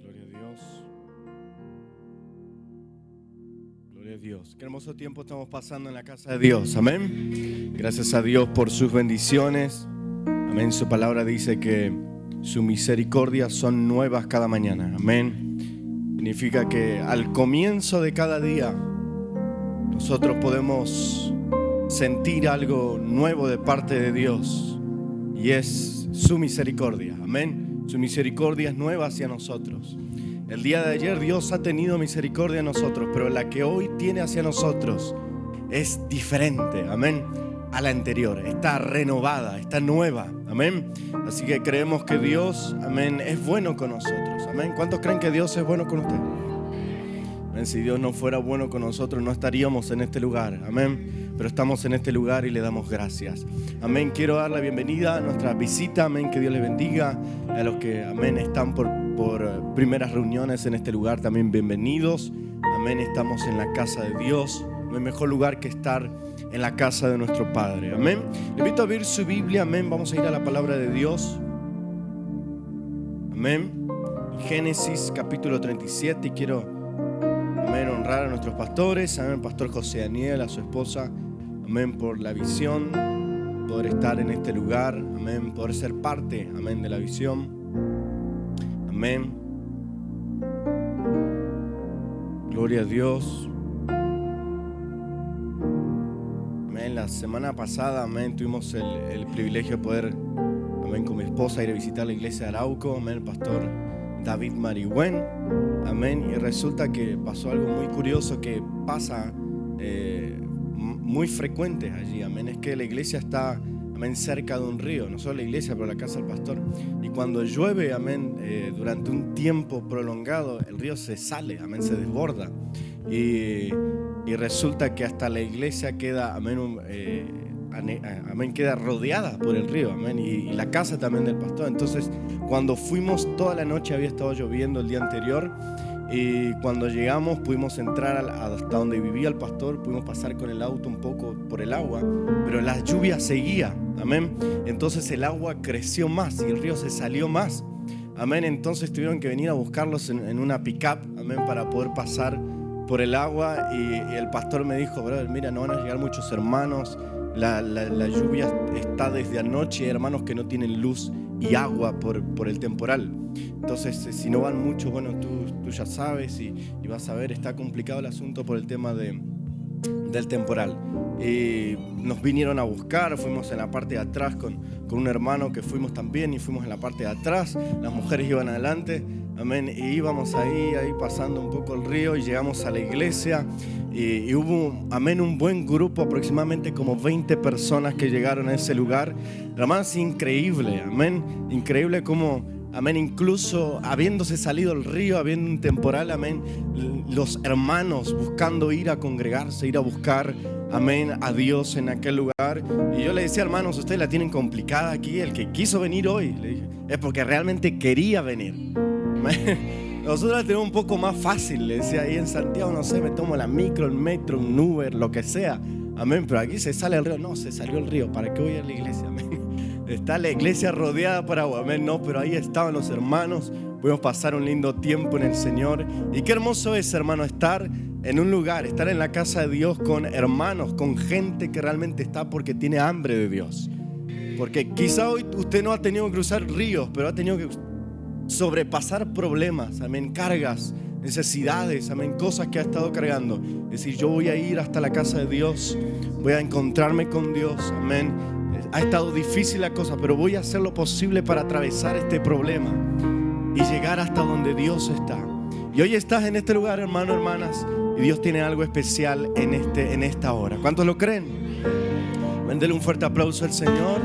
Gloria a Dios. Gloria a Dios. Qué hermoso tiempo estamos pasando en la casa de Dios. Amén. Gracias a Dios por sus bendiciones. Amén. Su palabra dice que sus misericordias son nuevas cada mañana. Amén. Significa que al comienzo de cada día nosotros podemos sentir algo nuevo de parte de Dios. Y es su misericordia. Amén. Su misericordia es nueva hacia nosotros. El día de ayer Dios ha tenido misericordia a nosotros, pero la que hoy tiene hacia nosotros es diferente, amén, a la anterior. Está renovada, está nueva, amén. Así que creemos que Dios, amén, es bueno con nosotros, amén. ¿Cuántos creen que Dios es bueno con ustedes? Amén. Si Dios no fuera bueno con nosotros, no estaríamos en este lugar, amén. Pero estamos en este lugar y le damos gracias. Amén. Quiero dar la bienvenida a nuestra visita, amén. Que Dios les bendiga. A los que, amén, están por primeras reuniones en este lugar, también bienvenidos. Amén. Estamos en la casa de Dios. No hay mejor lugar que estar en la casa de nuestro Padre. Amén. Le invito a abrir su Biblia. Amén. Vamos a ir a la palabra de Dios. Amén. Génesis capítulo 37. Y quiero, amén, honrar a nuestros pastores. Amén. Pastor José Daniel, a su esposa. Amén. Por la visión, poder estar en este lugar. Amén. Poder ser parte, amén, de la visión. Amén. Gloria a Dios. Amén. La semana pasada, amén, tuvimos el privilegio de poder, amén, con mi esposa ir a visitar la iglesia de Arauco. Amén. El pastor David Marigüen. Amén. Y resulta que pasó algo muy curioso que pasa muy frecuente allí. Amén. Es que la iglesia está, amén, cerca de un río. No solo la iglesia, pero la casa del pastor. Y cuando llueve, amén, durante un tiempo prolongado, el río se sale, amén, se desborda. Y resulta que hasta la iglesia queda, amén, amén, queda rodeada por el río, amén, y la casa también del pastor. Entonces, cuando fuimos, toda la noche había estado lloviendo el día anterior. Y cuando llegamos pudimos entrar hasta donde vivía el pastor, pudimos pasar con el auto un poco por el agua, pero la lluvia seguía, amén. Entonces el agua creció más y el río se salió más, amén. Entonces tuvieron que venir a buscarlos en una pick-up, amén, para poder pasar por el agua. Y el pastor me dijo: brother, mira, no van a llegar muchos hermanos, la lluvia está desde anoche, hermanos que no tienen luz y agua por el temporal. Entonces, si no van muchos, bueno, tú ya sabes y vas a ver, está complicado el asunto por el tema del temporal. Y nos vinieron a buscar, fuimos en la parte de atrás con un hermano que fuimos también y fuimos en la parte de atrás, las mujeres iban adelante, amén, y íbamos ahí pasando un poco el río y llegamos a la iglesia y hubo, amén, un buen grupo, aproximadamente como 20 personas que llegaron a ese lugar. La más increíble, amén, increíble como, amén, incluso habiéndose salido el río, habiendo un temporal, amén, los hermanos buscando ir a congregarse, ir a buscar, amén, a Dios en aquel lugar. Y yo le decía: hermanos, ustedes la tienen complicada aquí. El que quiso venir hoy, le dije, es porque realmente quería venir. Nosotros la tenemos un poco más fácil, le decía. Ahí en Santiago, no sé, me tomo la micro, el metro, un Uber, lo que sea, amén, pero aquí se sale el río. No, se salió el río, ¿para qué voy a la iglesia? Amén. Está la iglesia rodeada por agua, amén. No, pero ahí estaban los hermanos. Pudimos pasar un lindo tiempo en el Señor. Y qué hermoso es, hermano, estar en un lugar, estar en la casa de Dios con hermanos, con gente que realmente está porque tiene hambre de Dios. Porque quizá hoy usted no ha tenido que cruzar ríos, pero ha tenido que sobrepasar problemas, amén, cargas, necesidades, amén, cosas que ha estado cargando. Es decir, yo voy a ir hasta la casa de Dios, voy a encontrarme con Dios, amén. Ha estado difícil la cosa, pero voy a hacer lo posible para atravesar este problema y llegar hasta donde Dios está. Y hoy estás en este lugar, hermano, hermanas, y Dios tiene algo especial en esta hora. ¿Cuántos lo creen? Dele un fuerte aplauso al Señor.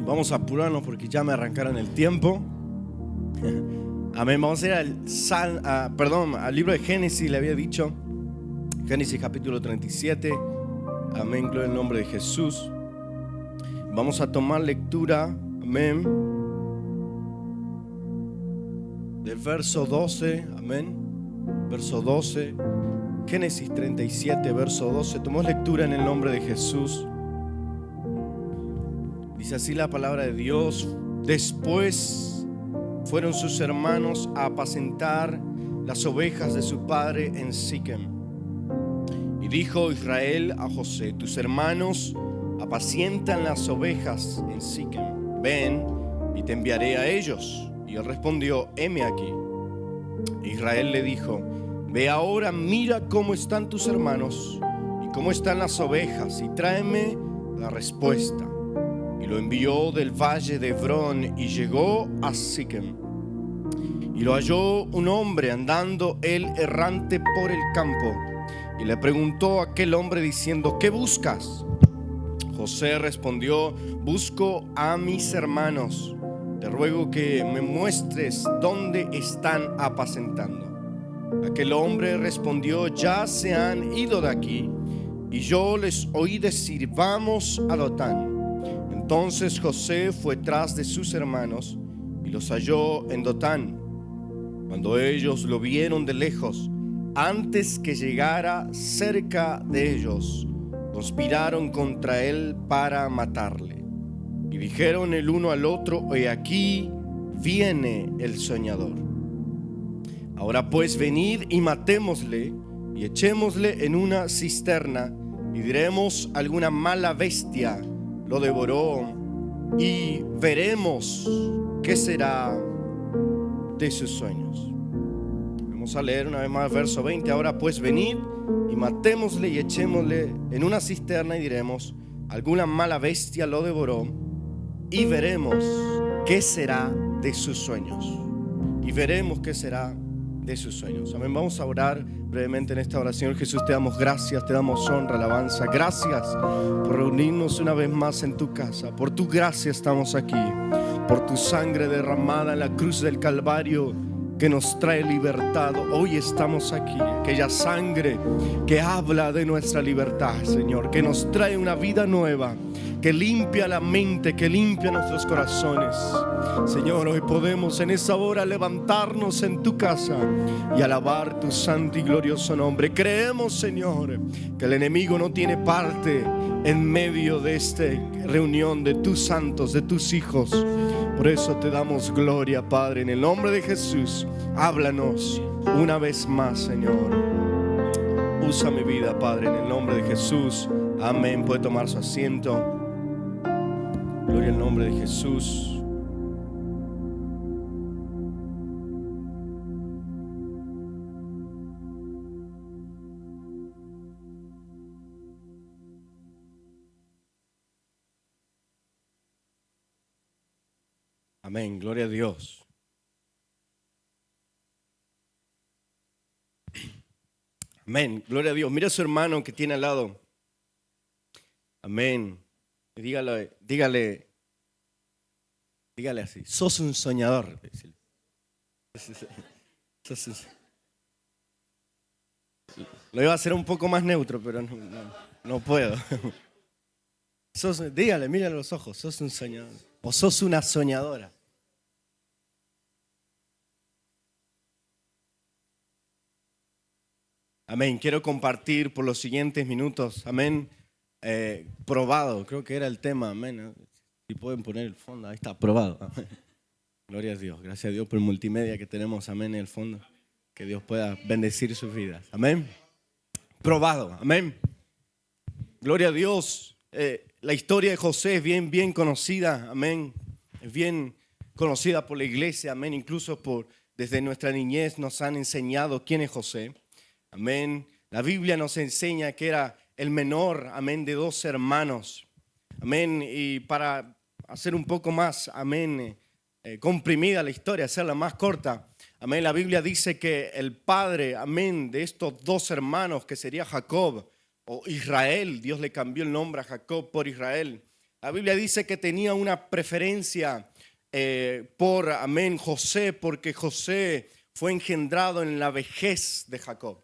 Vamos a apurarnos porque ya me arrancaron el tiempo. Amén. Vamos a ir al libro de Génesis, le había dicho. Génesis capítulo 37. Amén, gloria al nombre de Jesús. Vamos a tomar lectura, amén, del verso 12, amén. Verso 12. Génesis 37, verso 12. Tomamos lectura en el nombre de Jesús. Dice así la palabra de Dios: después fueron sus hermanos a apacentar las ovejas de su padre en Siquem. Y dijo Israel a José: tus hermanos apacientan las ovejas en Siquem. Ven y te enviaré a ellos. Y él respondió: heme aquí. Israel le dijo: ve ahora, mira cómo están tus hermanos y cómo están las ovejas, y tráeme la respuesta. Y lo envió del valle de Hebrón y llegó a Siquem. Y lo halló un hombre andando él errante por el campo. Y le preguntó a aquel hombre diciendo: ¿qué buscas? José respondió: busco a mis hermanos. Te ruego que me muestres dónde están apacentando. Aquel hombre respondió: ya se han ido de aquí, y yo les oí decir: vamos a Dotán. Entonces José fue tras de sus hermanos y los halló en Dotán. Cuando ellos lo vieron de lejos, antes que llegara cerca de ellos, conspiraron contra él para matarle. Y dijeron el uno al otro: he aquí viene el soñador. Ahora pues venid y matémosle y echémosle en una cisterna, y diremos: alguna mala bestia lo devoró, y veremos qué será de sus sueños. Vamos a leer una vez más verso 20. Ahora pues venid y matémosle y echémosle en una cisterna, y diremos: alguna mala bestia lo devoró, y veremos qué será de sus sueños. Y veremos qué será de sus sueños. Amén. Vamos a orar brevemente en esta oración. Jesús, te damos gracias, te damos honra, alabanza. Gracias por reunirnos una vez más en tu casa. Por tu gracia estamos aquí. Por tu sangre derramada en la cruz del Calvario que nos trae libertad. Hoy estamos aquí. Aquella sangre que habla de nuestra libertad, Señor, que nos trae una vida nueva, que limpia la mente, que limpia nuestros corazones. Señor, hoy podemos en esa hora levantarnos en tu casa y alabar tu santo y glorioso nombre. Creemos, Señor, que el enemigo no tiene parte en medio de esta reunión de tus santos, de tus hijos. Por eso te damos gloria, Padre, en el nombre de Jesús. Háblanos una vez más, Señor. Usa mi vida, Padre, en el nombre de Jesús. Amén. Puede tomar su asiento. Gloria al nombre de Jesús. Amén, gloria a Dios. Amén, gloria a Dios. Mira a su hermano que tiene al lado. Amén. Dígale así: sos un soñador. Lo iba a hacer un poco más neutro, pero no puedo. Dígale, mírale a los ojos: sos un soñador. O sos una soñadora. Amén. Quiero compartir por los siguientes minutos. Amén. Probado, creo que era el tema. Amén. Si pueden poner el fondo, ahí está, probado. Amén. Gloria a Dios. Gracias a Dios por el multimedia que tenemos. Amén. En el fondo. Que Dios pueda bendecir sus vidas. Amén. Probado. Amén. Gloria a Dios. La historia de José es bien conocida. Amén. Es bien conocida por la iglesia. Amén. Incluso desde nuestra niñez nos han enseñado quién es José. Amén. La Biblia nos enseña que era el menor, amén, de 2 hermanos. Amén. Y para hacer un poco más, amén, comprimida la historia, hacerla más corta. Amén. La Biblia dice que el padre, amén, de estos 2 hermanos, que sería Jacob o Israel, Dios le cambió el nombre a Jacob por Israel. La Biblia dice que tenía una preferencia por, amén, José, porque José fue engendrado en la vejez de Jacob.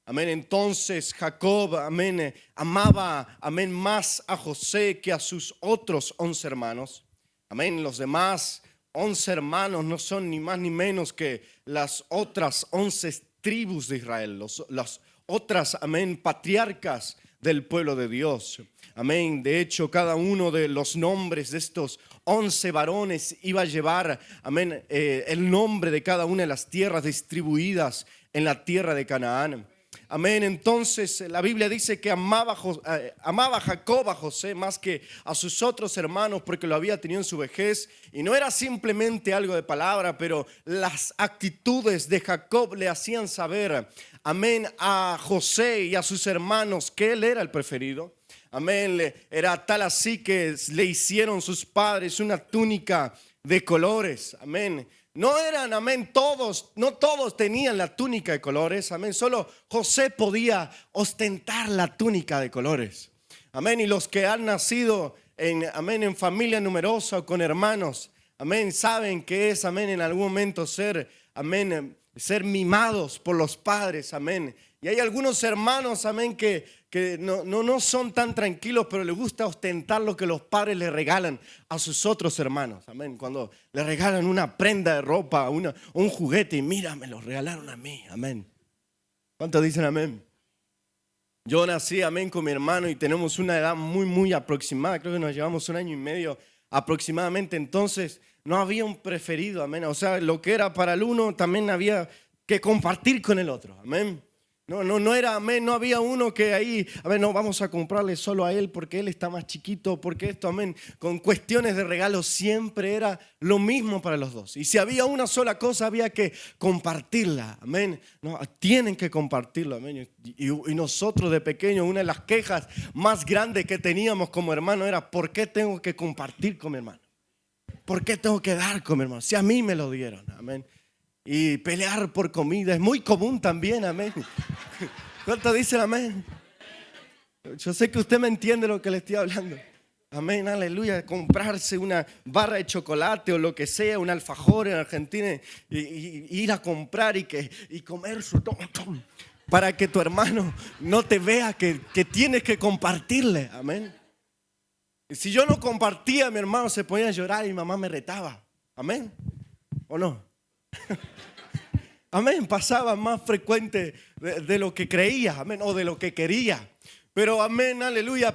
Amén. Entonces Jacob, amén, amaba, amén, más a José que a sus otros 11 hermanos. Amén. Los demás 11 hermanos no son ni más ni menos que las otras 11 tribus de Israel, las otras, amén, patriarcas del pueblo de Dios. Amén. De hecho, cada uno de los nombres de estos 11 varones iba a llevar, amén, el nombre de cada una de las tierras distribuidas en la tierra de Canaán. Amén. Entonces la Biblia dice que amaba Jacob a José más que a sus otros hermanos porque lo había tenido en su vejez. Y no era simplemente algo de palabra, pero las actitudes de Jacob le hacían saber, amén, a José y a sus hermanos que él era el preferido. Amén. Era tal así que le hicieron sus padres una túnica de colores. Amén. No eran, amén, no todos tenían la túnica de colores, amén. Solo José podía ostentar la túnica de colores, amén. Y los que han nacido en familia numerosa o con hermanos, amén, saben que es, amén, en algún momento ser mimados por los padres, amén. Y hay algunos hermanos, amén, que no son tan tranquilos, pero les gusta ostentar lo que los padres le regalan a sus otros hermanos, amén. Cuando le regalan una prenda de ropa, un juguete, y mira, me lo regalaron a mí, amén. ¿Cuántos dicen amén? Yo nací, amén, con mi hermano y tenemos una edad muy aproximada. Creo que nos llevamos 1 año y medio aproximadamente. Entonces no había un preferido, amén. O sea, lo que era para el uno también había que compartir con el otro, amén. No era, amén, no había uno que ahí, amén, no, vamos a comprarle solo a él porque él está más chiquito, porque esto, amén, con cuestiones de regalo siempre era lo mismo para los dos. Y si había una sola cosa, había que compartirla, amén. No, tienen que compartirlo, amén. Y nosotros de pequeños, una de las quejas más grandes que teníamos como hermano era, ¿por qué tengo que compartir con mi hermano? ¿Por qué tengo que dar con mi hermano? Si a mí me lo dieron, amén. Y pelear por comida es muy común también, amén. ¿Cuánto dicen amén? Yo sé que usted me entiende lo que le estoy hablando. Amén, aleluya. Comprarse una barra de chocolate o lo que sea, un alfajor en Argentina y ir a comprar y comer su para que tu hermano no te vea que tienes que compartirle, amén. Y si yo no compartía, mi hermano se ponía a llorar y mi mamá me retaba, amén, ¿o no? Amén, pasaba más frecuente de lo que creía, amén, o de lo que quería. Pero amén, aleluya,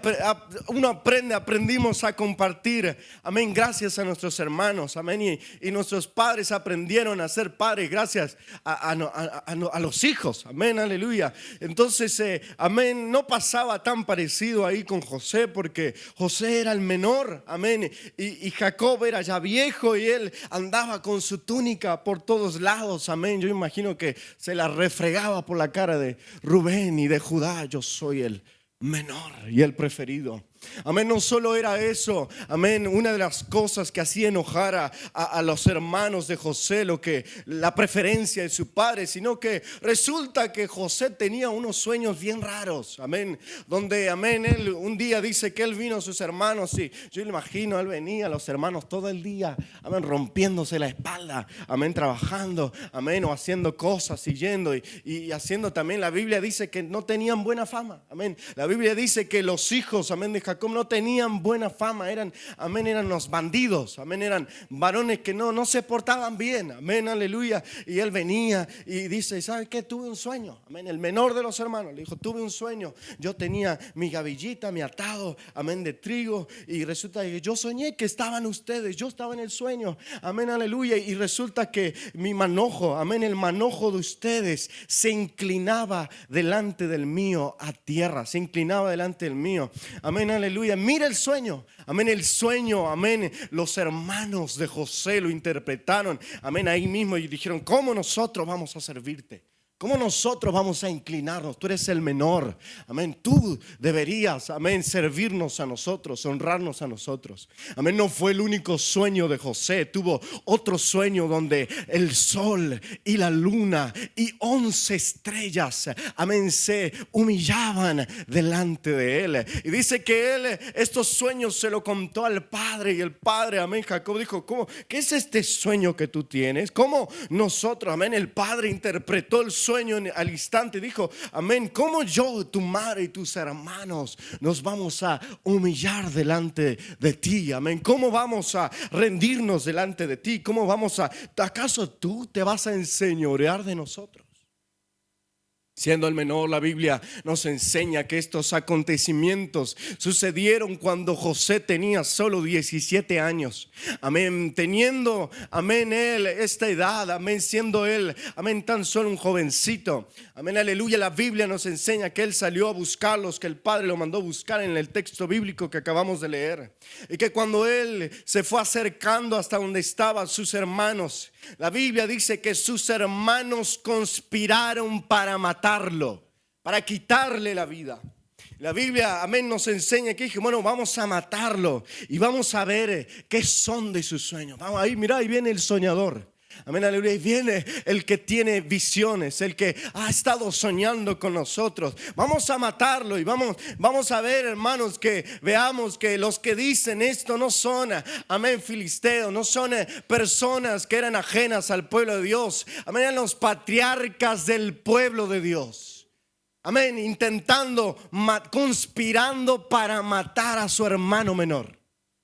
aprendimos a compartir, amén, gracias a nuestros hermanos, amén, y nuestros padres aprendieron a ser padres gracias a los hijos, amén, aleluya. Entonces, amén, no pasaba tan parecido ahí con José porque José era el menor, amén, y Jacob era ya viejo y él andaba con su túnica por todos lados, amén. Yo imagino que se la refregaba por la cara de Rubén y de Judá, yo soy el menor y el preferido. Amén, no solo era eso, amén, una de las cosas que hacía enojar a los hermanos de José, la preferencia de su padre, sino que resulta que José tenía unos sueños bien raros, amén, donde, amén, él un día dice que él vino a sus hermanos y yo le imagino, él venía a los hermanos todo el día, amén, rompiéndose la espalda, amén, trabajando, amén, o haciendo cosas y yendo y haciendo también, la Biblia dice que no tenían buena fama, amén, la Biblia dice que los hijos, amén, de Jacob no tenían buena fama, eran los bandidos, amén, eran varones que no se portaban bien, amén, aleluya. Y él venía y dice, ¿sabe qué? Tuve un sueño, amén, el menor de los hermanos le dijo, tuve un sueño, yo tenía mi gavillita, mi atado, amén, de trigo, y resulta que yo soñé que estaban ustedes, yo estaba en el sueño, amén, aleluya, y resulta que mi manojo, amén, el manojo de ustedes se inclinaba delante del mío a tierra, se inclinaba delante del mío, amén, aleluya. Mira el sueño, amén, el sueño, amén. Los hermanos de José lo interpretaron, amén, ahí mismo y dijeron, ¿cómo nosotros vamos a servirte? ¿Cómo nosotros vamos a inclinarnos? Tú eres el menor, amén. Tú deberías, amén, servirnos a nosotros, honrarnos a nosotros. Amén, no fue el único sueño de José. Tuvo otro sueño donde el sol y la luna y 11 estrellas, amén, se humillaban delante de él. Y dice que él estos sueños se lo contó al padre y el padre, amén, Jacob dijo, ¿cómo? ¿Qué es este sueño que tú tienes? ¿Cómo nosotros, amén, el padre interpretó el sueño al instante, dijo, amén, ¿cómo yo, tu madre y tus hermanos nos vamos a humillar delante de ti? Amén, ¿cómo vamos a rendirnos delante de ti? ¿Cómo vamos a, acaso tú te vas a enseñorear de nosotros? Siendo el menor, la Biblia nos enseña que estos acontecimientos sucedieron cuando José tenía solo 17 años. Amén. Teniendo, amén, él esta edad, amén, siendo él, amén, tan solo un jovencito. Amén, aleluya. La Biblia nos enseña que él salió a buscarlos, que el Padre lo mandó a buscar en el texto bíblico que acabamos de leer. Y que cuando él se fue acercando hasta donde estaban sus hermanos, la Biblia dice que sus hermanos conspiraron para matarlo, para quitarle la vida. La Biblia, amén, nos enseña que dije, bueno, vamos a matarlo y vamos a ver qué son de sus sueños. Vamos ahí, mira, ahí viene el soñador. Amén, aleluya. Y viene el que tiene visiones, el que ha estado soñando con nosotros. Vamos a matarlo y vamos a ver, hermanos, que veamos que los que dicen esto no son, amén, filisteos, no son personas que eran ajenas al pueblo de Dios. Amén, eran los patriarcas del pueblo de Dios. Amén, intentando, conspirando para matar a su hermano menor.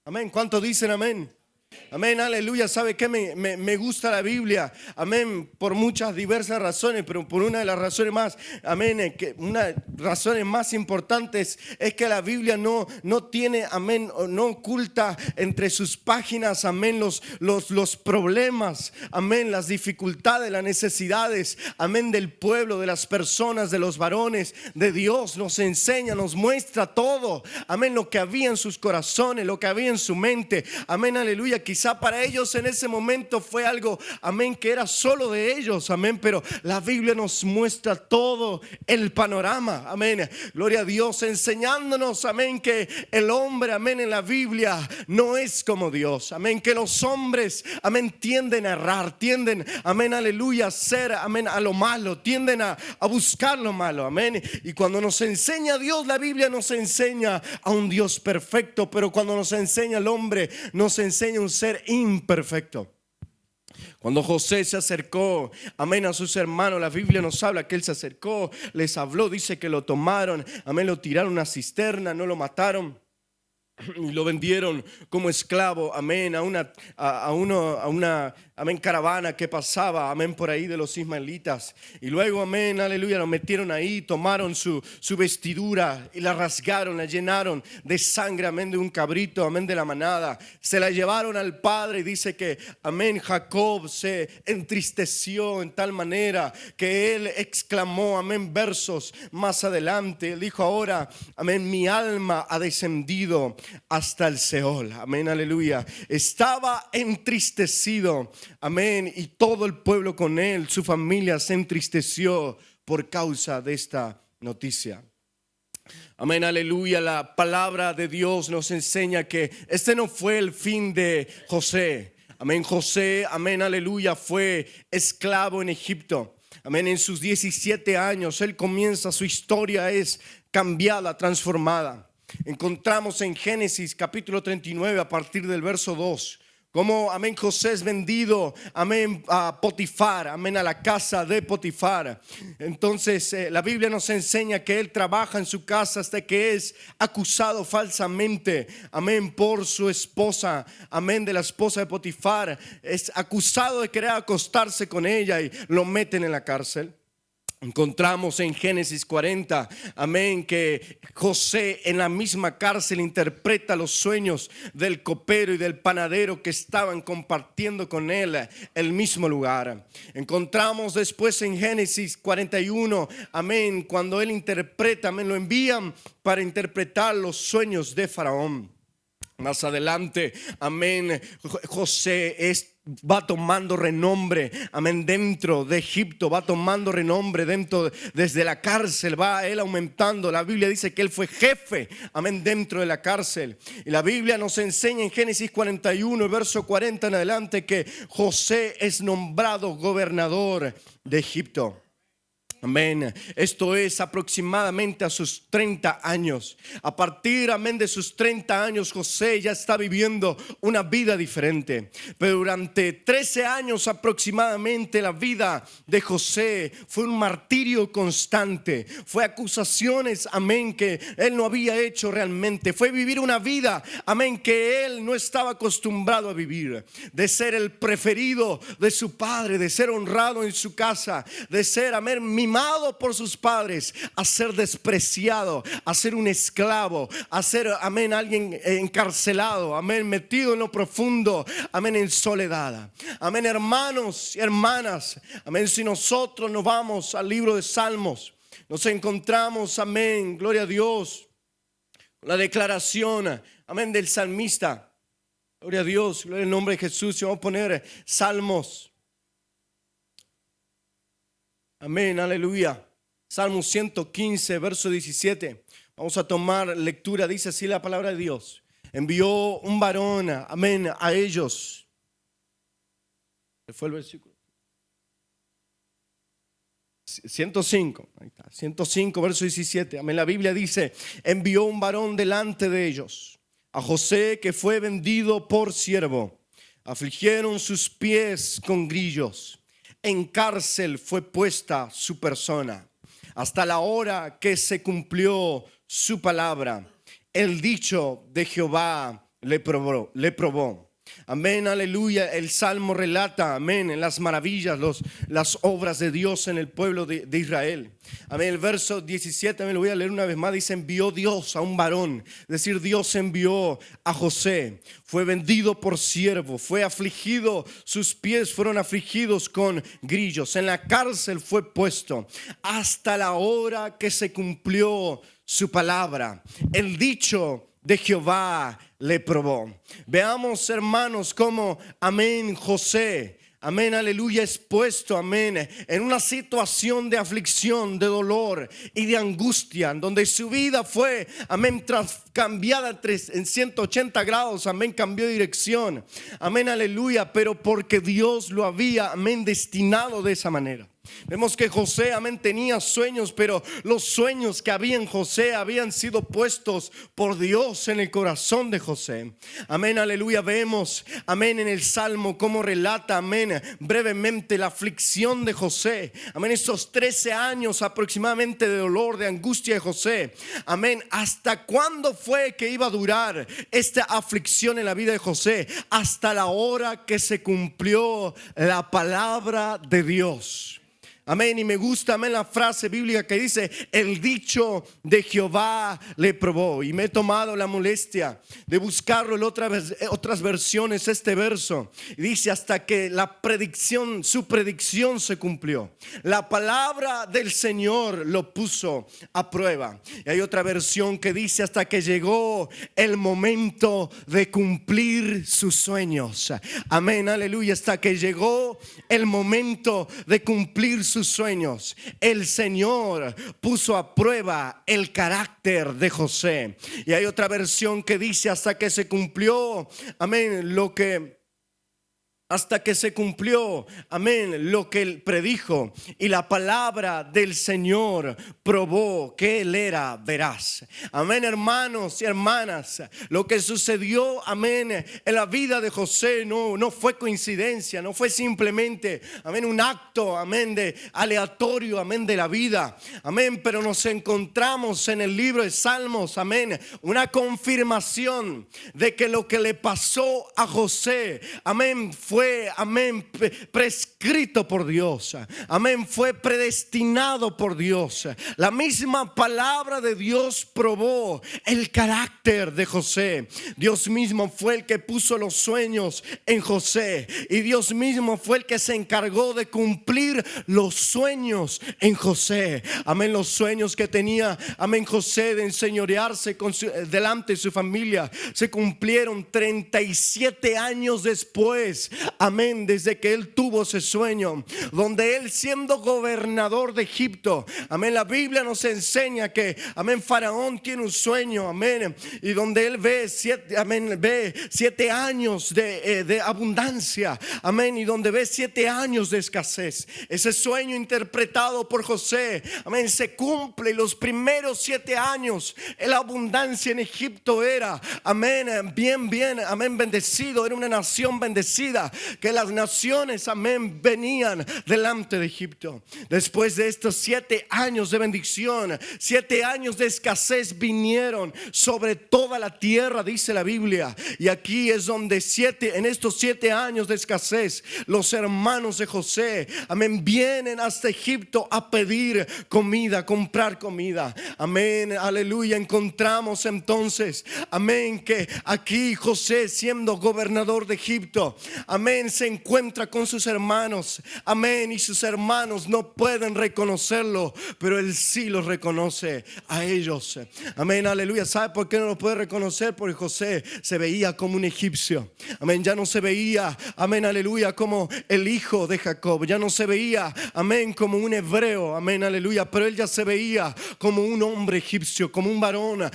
Amén, ¿cuántos dicen amén? Amén, aleluya. ¿Sabe qué? Me gusta la Biblia, amén, por muchas diversas razones, pero por una de las razones más, amén, una de las razones más importantes es que la Biblia no tiene, amén, no oculta entre sus páginas, amén, los problemas, amén, las dificultades, las necesidades, amén, del pueblo, de las personas, de los varones de Dios. Nos enseña, nos muestra todo, amén, lo que había en sus corazones, lo que había en su mente, amén, aleluya. Quizá para ellos en ese momento fue algo, amén, que era solo de ellos, amén, pero la Biblia nos muestra todo el panorama, amén, gloria a Dios, enseñándonos, amén, que el hombre, amén, en la Biblia no es como Dios, amén, que los hombres, amén, tienden a errar, tienden, amén, aleluya, a ser, amén, a lo malo, tienden a buscar lo malo, amén, y cuando nos enseña Dios, la Biblia nos enseña a un Dios perfecto, pero cuando nos enseña el hombre, nos enseña un ser imperfecto. Cuando José se acercó, amén, a sus hermanos, la Biblia nos habla que él se acercó, les habló, dice que lo tomaron, amén, lo tiraron a una cisterna, no lo mataron y lo vendieron como esclavo, amén, a una amén, caravana que pasaba, amén, por ahí de los ismaelitas. Y luego, amén, aleluya, lo metieron ahí, tomaron su vestidura y la rasgaron, la llenaron de sangre, amén, de un cabrito, amén, de la manada. Se la llevaron al padre y dice que, amén, Jacob se entristeció en tal manera que él exclamó, amén, versos más adelante. Él dijo ahora, amén, mi alma ha descendido hasta el Seol, amén, aleluya. Estaba entristecido, amén, y todo el pueblo con él, su familia se entristeció por causa de esta noticia. Amén, aleluya. La palabra de Dios nos enseña que este no fue el fin de José. Amén, José, amén, aleluya, fue esclavo en Egipto. Amén, en sus 17 años él comienza, su historia es cambiada, transformada. Encontramos en Génesis capítulo 39 a partir del verso 2 como, amén, José es vendido, amén, a Potifar, amén, a la casa de Potifar. Entonces la Biblia nos enseña que él trabaja en su casa hasta que es acusado falsamente, amén, por su esposa, amén, de la esposa de Potifar. Es acusado de querer acostarse con ella y lo meten en la cárcel. Encontramos en Génesis 40, amén, que José en la misma cárcel interpreta los sueños del copero y del panadero que estaban compartiendo con él el mismo lugar. Encontramos después en Génesis 41, amén, cuando él interpreta, amén, lo envían para interpretar los sueños de Faraón. Más adelante, amén, José va tomando renombre, amén, dentro de Egipto, va tomando renombre desde la cárcel, va él aumentando. La Biblia dice que él fue jefe, amén, dentro de la cárcel. Y la Biblia nos enseña en Génesis 41, verso 40 en adelante, que José es nombrado gobernador de Egipto. Amén. Esto es aproximadamente a sus 30 años. A partir, amén, de sus 30 años, José ya está viviendo una vida diferente. Pero durante 13 años aproximadamente la vida de José fue un martirio constante. Fue acusaciones, amén, que él no había hecho realmente. Fue vivir una vida, amén, que él no estaba acostumbrado a vivir. De ser el preferido de su padre, de ser honrado en su casa, de ser, amén, mimado estimado por sus padres, a ser despreciado, a ser un esclavo, a ser, amén, alguien encarcelado, amén, metido en lo profundo, amén, en soledad. Amén, hermanos y hermanas, amén, si nosotros nos vamos al libro de Salmos, nos encontramos, amén, gloria a Dios, la declaración, amén, del salmista. Gloria a Dios, gloria al nombre de Jesús. Y vamos a poner Salmos. Amén, aleluya. Salmo 115, verso 17. Vamos a tomar lectura. Dice así la palabra de Dios. Envió un varón, amén, a ellos. ¿Qué fue el versículo? 105, ahí está, 105, verso 17. Amén. La Biblia dice: envió un varón delante de ellos, a José, que fue vendido por siervo. Afligieron sus pies con grillos. En cárcel fue puesta su persona, hasta la hora que se cumplió su palabra. El dicho de Jehová le probó. Amén, aleluya. El Salmo relata, amén, en las maravillas, las obras de Dios en el pueblo de Israel. Amén, el verso 17, amén, lo voy a leer una vez más. Dice: envió Dios a un varón, es decir, Dios envió a José. Fue vendido por siervo, fue afligido, sus pies fueron afligidos con grillos. En la cárcel fue puesto hasta la hora que se cumplió su palabra. El dicho de Jehová le probó. Veamos, hermanos, cómo, amén, José, amén, aleluya, es puesto, amén, en una situación de aflicción, de dolor y de angustia, donde su vida fue, amén, cambiada en 180 grados, amén, cambió de dirección, amén, aleluya, pero porque Dios lo había, amén, destinado de esa manera. Vemos que José, amén, tenía sueños, pero los sueños que había en José habían sido puestos por Dios en el corazón de José. Amén, aleluya. Vemos, amén, en el Salmo cómo relata, amén, brevemente la aflicción de José. Amén, esos 13 años aproximadamente de dolor, de angustia de José. Amén, ¿hasta cuándo fue que iba a durar esta aflicción en la vida de José? Hasta la hora que se cumplió la palabra de Dios. Amén, y me gusta, amén, la frase bíblica que dice: el dicho de Jehová le probó. Y me he tomado la molestia de buscarlo en otras versiones, este verso. Y dice: hasta que su predicción se cumplió. La palabra del Señor lo puso a prueba. Y hay otra versión que dice: hasta que llegó el momento de cumplir sus sueños. Amén, aleluya. Hasta que llegó el momento de cumplir sus sueños, el Señor puso a prueba el carácter de José. Y hay otra versión que dice: hasta que se cumplió, amén, hasta que se cumplió, amén, lo que él predijo, y la palabra del Señor probó que él era veraz. Amén, hermanos y hermanas, lo que sucedió, amén, en la vida de José no fue coincidencia, no fue simplemente, amén, un acto, amén, de aleatorio, amén, de la vida, amén, pero nos encontramos en el libro de Salmos, amén, una confirmación de que lo que le pasó a José, amén, fue, amén, prescrito por Dios. Amén, fue predestinado por Dios. La misma palabra de Dios probó el carácter de José. Dios mismo fue el que puso los sueños en José, y Dios mismo fue el que se encargó de cumplir los sueños en José. Amén, los sueños que tenía, amén, José, de enseñorearse delante de su familia, se cumplieron 37 años después. Amén, desde que él tuvo ese sueño, donde él, siendo gobernador de Egipto, amén, la Biblia nos enseña que, amén, Faraón tiene un sueño, amén, y donde él ve 7 años de abundancia, amén, y donde ve 7 años de escasez. Ese sueño interpretado por José, amén, se cumple. Los primeros 7 años, la abundancia en Egipto era, amén, bien, amén, bendecido, era una nación bendecida. que las naciones, amén, venían delante de Egipto. Después de estos 7 años de bendición, 7 años de escasez vinieron sobre toda la tierra, dice la Biblia. Y aquí es donde en estos 7 años de escasez, los hermanos de José, amén, vienen hasta Egipto a pedir comida, comprar comida. Amén, aleluya. Encontramos entonces, amén, que aquí José, siendo gobernador de Egipto, amén, se encuentra con sus hermanos, amén, y sus hermanos no pueden reconocerlo, pero él sí los reconoce a ellos. Amén, aleluya. ¿Sabe por qué no lo puede reconocer? Porque José se veía como un egipcio. Amén, ya no se veía, amén, aleluya, como el hijo de Jacob. Ya no se veía, amén, como un hebreo, amén, aleluya, pero él ya se veía como un hombre egipcio, como un varón,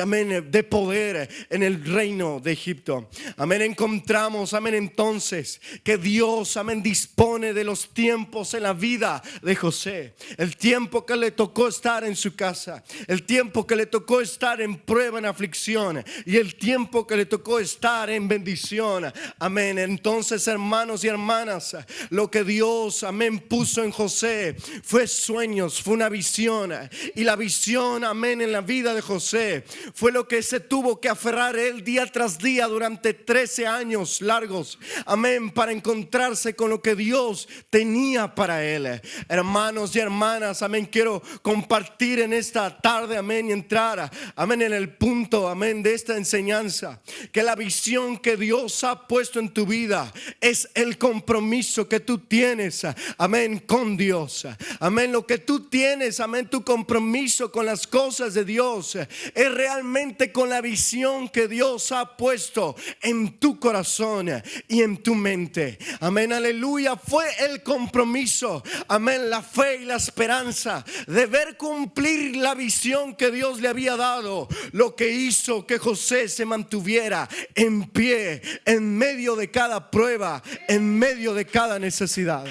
amén, de poder en el reino de Egipto. Amén, encontramos, amén, entonces que Dios, amén, dispone de los tiempos en la vida de José. El tiempo que le tocó estar en su casa, el tiempo que le tocó estar en prueba, en aflicción, y el tiempo que le tocó estar en bendición. Amén. Entonces, hermanos y hermanas, lo que Dios, amén, puso en José fue sueños, fue una visión. Y la visión, amén, en la vida de José fue lo que se tuvo que aferrar él día tras día durante 13 años largos, amén, para encontrarse con lo que Dios tenía para él. Hermanos y hermanas, amén, quiero compartir en esta tarde, amén, y entrar, amén, en el punto, amén, de esta enseñanza, que la visión que Dios ha puesto en tu vida es el compromiso que tú tienes, amén, con Dios. Amén, lo que tú tienes, amén, tu compromiso con las cosas de Dios es realmente con la visión que Dios ha puesto en tu corazón y en tu mente. Amén, aleluya. Fue el compromiso, amén, la fe y la esperanza de ver cumplir la visión que Dios le había dado, lo que hizo que José se mantuviera en pie en medio de cada prueba, en medio de cada necesidad.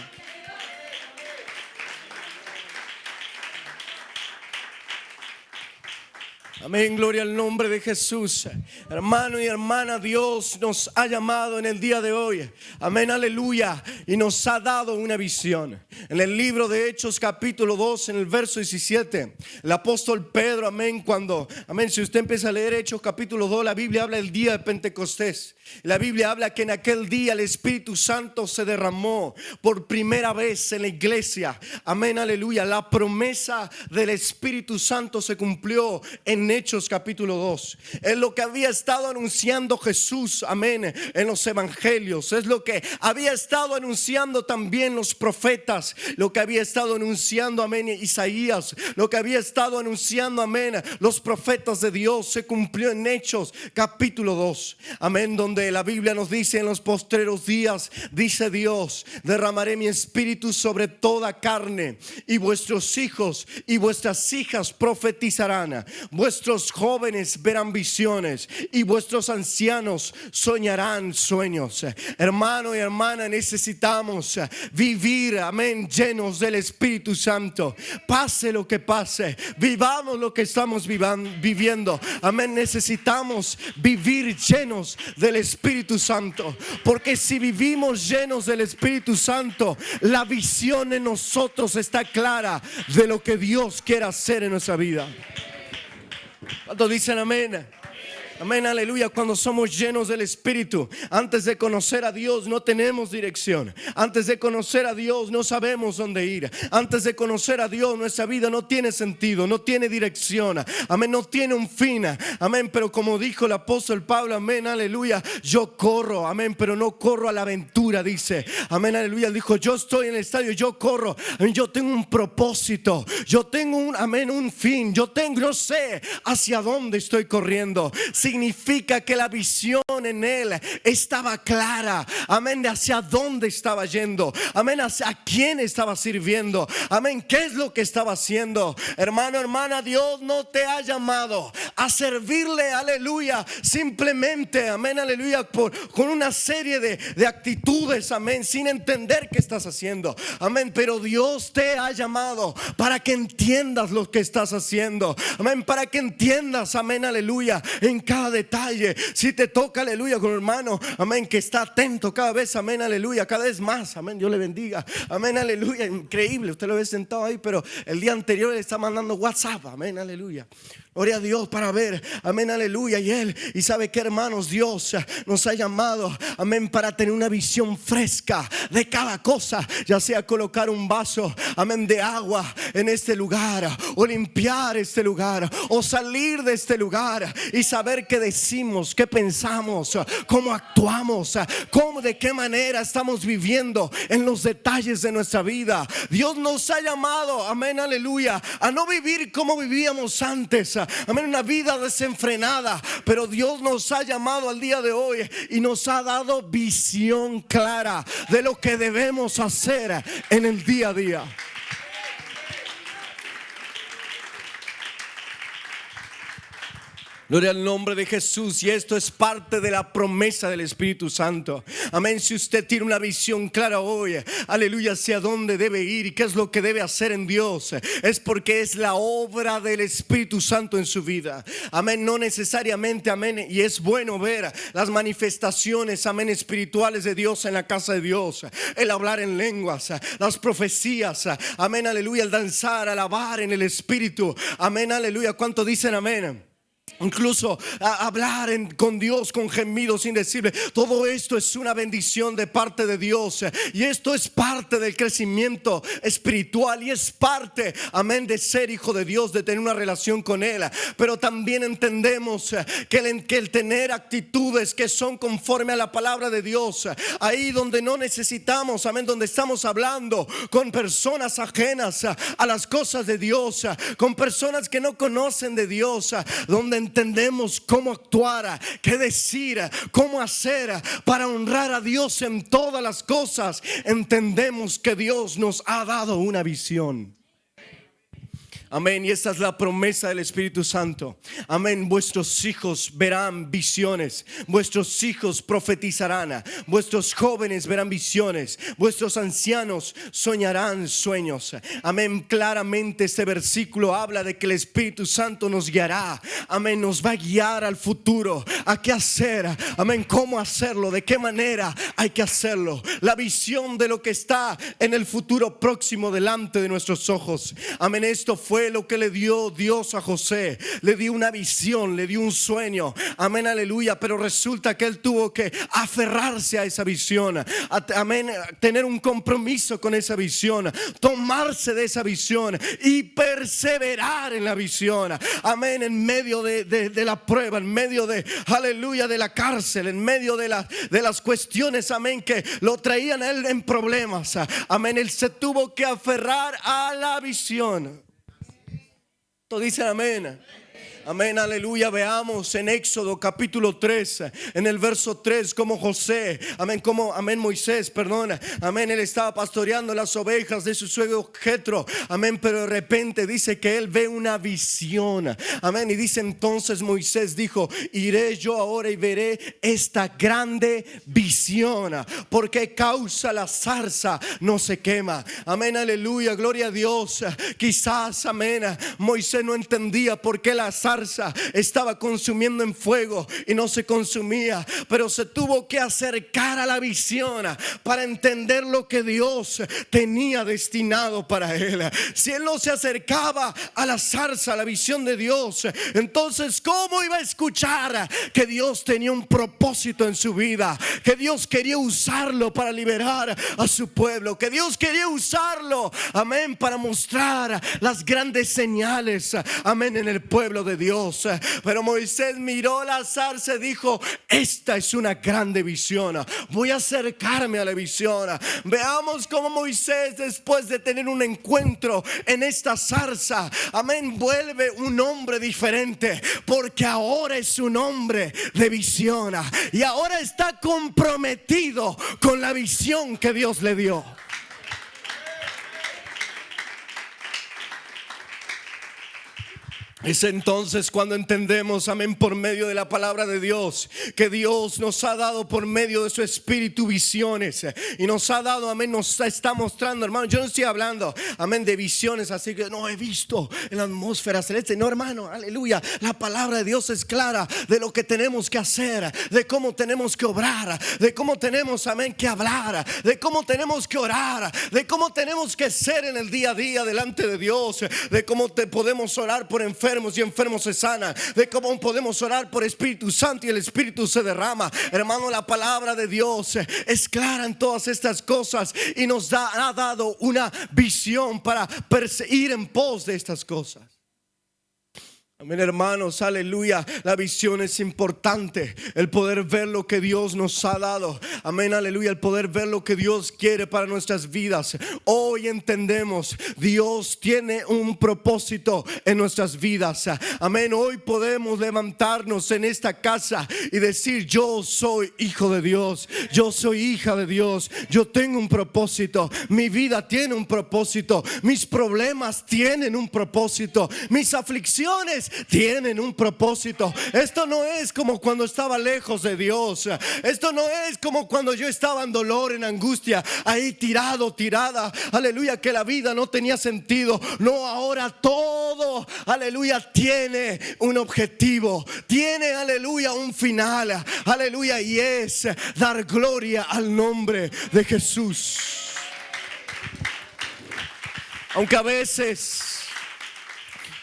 Amén, gloria al nombre de Jesús. Hermano y hermana, Dios nos ha llamado en el día de hoy, amén, aleluya, y nos ha dado una visión. En el libro de Hechos capítulo 2, en el verso 17, el apóstol Pedro, amén, amén, si usted empieza a leer Hechos capítulo 2, la Biblia habla del día de Pentecostés. La Biblia habla que en aquel día el Espíritu Santo se derramó por primera vez en la iglesia. Amén, aleluya. La promesa del Espíritu Santo se cumplió en Hechos capítulo 2. Es lo que había estado anunciando Jesús, amén, en los evangelios. Es lo que había estado anunciando también los profetas. Lo que había estado anunciando, amén, Isaías. Lo que había estado anunciando, amén, los profetas de Dios se cumplió en Hechos capítulo 2. Amén, donde la Biblia nos dice: en los postreros días, dice Dios, derramaré mi espíritu sobre toda carne, y vuestros hijos y vuestras hijas profetizarán, vuestros jóvenes verán visiones, y vuestros ancianos soñarán sueños. Hermano y hermana, necesitamos vivir, amén, llenos del Espíritu Santo. Pase lo que pase, vivamos lo que estamos viviendo, amén. Necesitamos vivir llenos del Espíritu Santo, porque si vivimos llenos del Espíritu Santo, la visión en nosotros está clara de lo que Dios quiere hacer en nuestra vida. ¿Cuántos dicen amén? Amén, aleluya. Cuando somos llenos del Espíritu, antes de conocer a Dios no tenemos dirección. Antes de conocer a Dios no sabemos dónde ir. Antes de conocer a Dios nuestra vida no tiene sentido, no tiene dirección. Amén, no tiene un fin. Amén, pero como dijo el apóstol Pablo, amén, aleluya, yo corro, amén, pero no corro a la aventura, dice. Amén, aleluya. Él dijo: yo estoy en el estadio, yo corro. Amén, yo tengo un propósito, yo tengo un fin. Yo sé hacia dónde estoy corriendo. Significa que la visión en él estaba clara, amén, de hacia dónde estaba yendo, amén, hacia quién estaba sirviendo, amén, qué es lo que estaba haciendo. Hermano, hermana, Dios no te ha llamado a servirle, aleluya, simplemente, amén, aleluya, con una serie de actitudes, amén, sin entender qué estás haciendo, amén. Pero Dios te ha llamado para que entiendas lo que estás haciendo, amén, para que entiendas, amén, aleluya, en cada detalle. Si te toca, aleluya, con un hermano, amén, que está atento cada vez, amén, aleluya, cada vez más, amén, Dios le bendiga, amén, aleluya, increíble, usted lo ve sentado ahí, pero el día anterior le está mandando WhatsApp, amén, aleluya. Gloria a Dios para ver, amén, aleluya. Y sabe que, hermanos, Dios nos ha llamado, amén, para tener una visión fresca de cada cosa, ya sea colocar un vaso, amén, de agua en este lugar, o limpiar este lugar, o salir de este lugar y saber qué decimos, qué pensamos, cómo actuamos, de qué manera estamos viviendo en los detalles de nuestra vida. Dios nos ha llamado, amén, aleluya, a no vivir como vivíamos antes, amén, una vida desenfrenada. Pero Dios nos ha llamado al día de hoy y nos ha dado visión clara de lo que debemos hacer en el día a día. Gloria al nombre de Jesús. Y esto es parte de la promesa del Espíritu Santo. Amén. Si usted tiene una visión clara hoy, aleluya, hacia dónde debe ir y qué es lo que debe hacer en Dios, es porque es la obra del Espíritu Santo en su vida. Amén. No necesariamente, amén. Y es bueno ver las manifestaciones, amén, espirituales de Dios en la casa de Dios. El hablar en lenguas, las profecías, amén, aleluya, el danzar, alabar en el Espíritu. Amén, aleluya. ¿Cuánto dicen amén? Incluso hablar con Dios con gemidos indecibles. Todo esto es una bendición de parte de Dios. Y esto es parte del crecimiento espiritual. Y es parte, amén, de ser hijo de Dios, de tener una relación con Él. Pero también entendemos que el tener actitudes que son conforme a la palabra de Dios, ahí donde no necesitamos, amén, donde estamos hablando con personas ajenas a las cosas de Dios, con personas que no conocen de Dios, donde entendemos cómo actuar, qué decir, cómo hacer para honrar a Dios en todas las cosas, entendemos que Dios nos ha dado una visión. Amén. Y esta es la promesa del Espíritu Santo. Amén. Vuestros hijos verán visiones. Vuestros hijos profetizarán. Vuestros jóvenes verán visiones. Vuestros ancianos soñarán sueños. Amén. Claramente este versículo habla de que el Espíritu Santo nos guiará. Amén. Nos va a guiar al futuro. A qué hacer. Amén. Cómo hacerlo. De qué manera hay que hacerlo. La visión de lo que está en el futuro próximo delante de nuestros ojos. Amén. Esto fue lo que le dio Dios a José. Le dio una visión, le dio un sueño. Amén, aleluya. Pero resulta que él tuvo que aferrarse a esa visión. Amén, tener un compromiso con esa visión, tomarse de esa visión y perseverar en la visión. Amén, en medio de la prueba, en medio de, aleluya, de la cárcel, en medio de las cuestiones, amén, que lo traían a él en problemas. Amén, él se tuvo que aferrar a la visión. Dicen amén. Amén, aleluya. Veamos en Éxodo capítulo 3, en el verso 3, como José, amén, Moisés, perdona, amén, él estaba pastoreando las ovejas de su suegro Jetro, amén, pero de repente dice que él ve una visión, amén, y dice entonces Moisés dijo: iré yo ahora y veré esta grande visión, porque causa la zarza no se quema. Amén, aleluya, gloria a Dios. Quizás, amén, Moisés no entendía por qué la zarza estaba consumiendo en fuego y no se consumía, pero se tuvo que acercar a la visión para entender lo que Dios tenía destinado para él. Si él no se acercaba a la zarza, a la visión de Dios, entonces ¿cómo iba a escuchar que Dios tenía un propósito en su vida? Que Dios quería usarlo para liberar a su pueblo, que Dios quería usarlo, amén, para mostrar las grandes señales, amén, en el pueblo de Dios. Pero Moisés miró la zarza y dijo: esta es una grande visión, voy a acercarme a la visión. Veamos cómo Moisés, después de tener un encuentro en esta zarza, amén, vuelve un hombre diferente, porque ahora es un hombre de visión y ahora está comprometido con la visión que Dios le dio. Es entonces cuando entendemos, amén, por medio de la palabra de Dios, que Dios nos ha dado por medio de su Espíritu visiones y nos ha dado, amén, nos está mostrando, hermano. Yo no estoy hablando, amén, de visiones así que no he visto en la atmósfera celeste. No, hermano, aleluya. La palabra de Dios es clara de lo que tenemos que hacer, de cómo tenemos que obrar, de cómo tenemos, amén, que hablar, de cómo tenemos que orar, de cómo tenemos que ser en el día a día delante de Dios, de cómo podemos orar por enfermos y enfermos se sanan, de cómo podemos orar por Espíritu Santo y el Espíritu se derrama. Hermano, la palabra de Dios es clara en todas estas cosas y nos ha dado una visión para ir en pos de estas cosas. Amén, hermanos, aleluya. La visión es importante, el poder ver lo que Dios nos ha dado. Amén, aleluya, el poder ver lo que Dios quiere para nuestras vidas. Hoy entendemos, Dios tiene un propósito en nuestras vidas. Amén, hoy podemos levantarnos en esta casa y decir: yo soy hijo de Dios, yo soy hija de Dios, yo tengo un propósito, mi vida tiene un propósito, mis problemas tienen un propósito, mis aflicciones tienen un propósito. Esto no es como cuando estaba lejos de Dios. Esto no es como cuando yo estaba en dolor, en angustia, ahí tirado, tirada, aleluya, que la vida no tenía sentido. No, ahora todo, aleluya, tiene un objetivo, tiene, aleluya, un final, aleluya, y es dar gloria al nombre de Jesús. Aunque a veces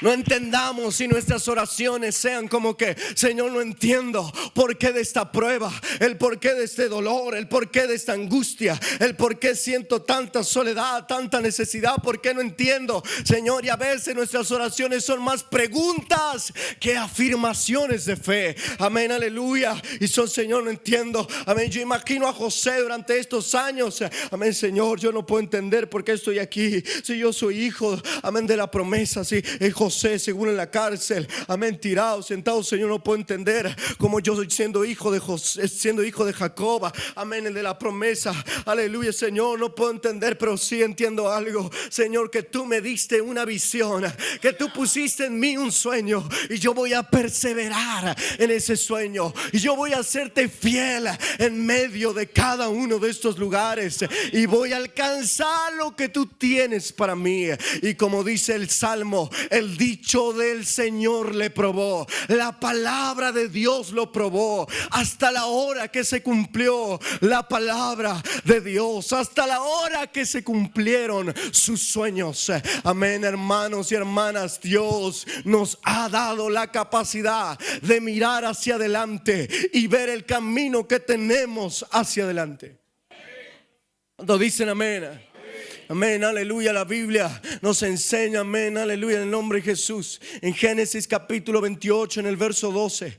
no entendamos y nuestras oraciones sean como que: Señor, no entiendo por qué de esta prueba, el por qué de este dolor, el por qué de esta angustia, el por qué siento tanta soledad, tanta necesidad, por qué no entiendo, Señor. Y a veces nuestras oraciones son más preguntas que afirmaciones de fe. Amén, aleluya. Y son: Señor, no entiendo. Amén. Yo imagino a José durante estos años. Amén, Señor, yo no puedo entender por qué estoy aquí. Si yo soy hijo, amén, de la promesa. Si José, según en la cárcel, amén, tirado, sentado, Señor, no puedo entender cómo yo soy siendo hijo de José, siendo hijo de Jacob, amén, el de la promesa, aleluya, Señor, no puedo entender, pero sí entiendo algo, Señor, que tú me diste una visión, que tú pusiste en mí un sueño, y yo voy a perseverar en ese sueño, y yo voy a serte fiel en medio de cada uno de estos lugares, y voy a alcanzar lo que tú tienes para mí. Y como dice el Salmo, el dicho del Señor le probó, la palabra de Dios lo probó, hasta la hora que se cumplió la palabra de Dios, hasta la hora que se cumplieron sus sueños. Amén, hermanos y hermanas, Dios nos ha dado la capacidad de mirar hacia adelante y ver el camino que tenemos hacia adelante. ¿Cuántos dicen amén? Amén, aleluya. La Biblia nos enseña, amén, aleluya, en el nombre de Jesús. En Génesis capítulo 28, en el verso 12,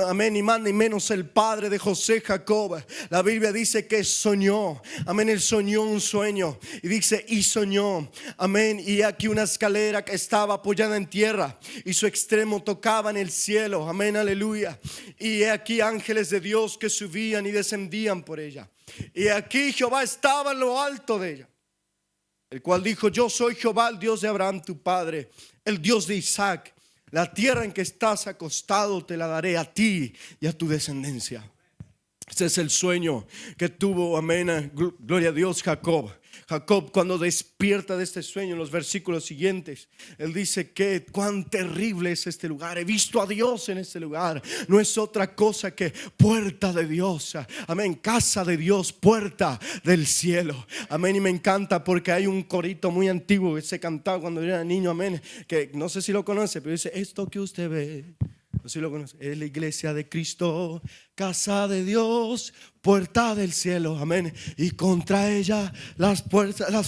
amén, ni más ni menos el padre de José, Jacob, la Biblia dice que soñó, amén, él soñó un sueño. Y dice: y soñó, amén, y aquí una escalera que estaba apoyada en tierra y su extremo tocaba en el cielo, amén, aleluya. Y aquí ángeles de Dios que subían y descendían por ella. Y aquí Jehová estaba en lo alto de ella, el cual dijo: yo soy Jehová, el Dios de Abraham tu padre, el Dios de Isaac. La tierra en que estás acostado te la daré a ti y a tu descendencia. Ese es el sueño que tuvo, amén, gloria a Dios, Jacob. Jacob, cuando despierta de este sueño, en los versículos siguientes, él dice que cuán terrible es este lugar. He visto a Dios en este lugar. No es otra cosa que puerta de Dios. Amén, casa de Dios, puerta del cielo. Amén, y me encanta porque hay un corito muy antiguo que se cantaba cuando yo era niño. Amén, que no sé si lo conoce, pero dice: esto que usted ve, no sé si lo conoce, es la iglesia de Cristo, casa de Dios, puerta del cielo, amén. Y contra ella las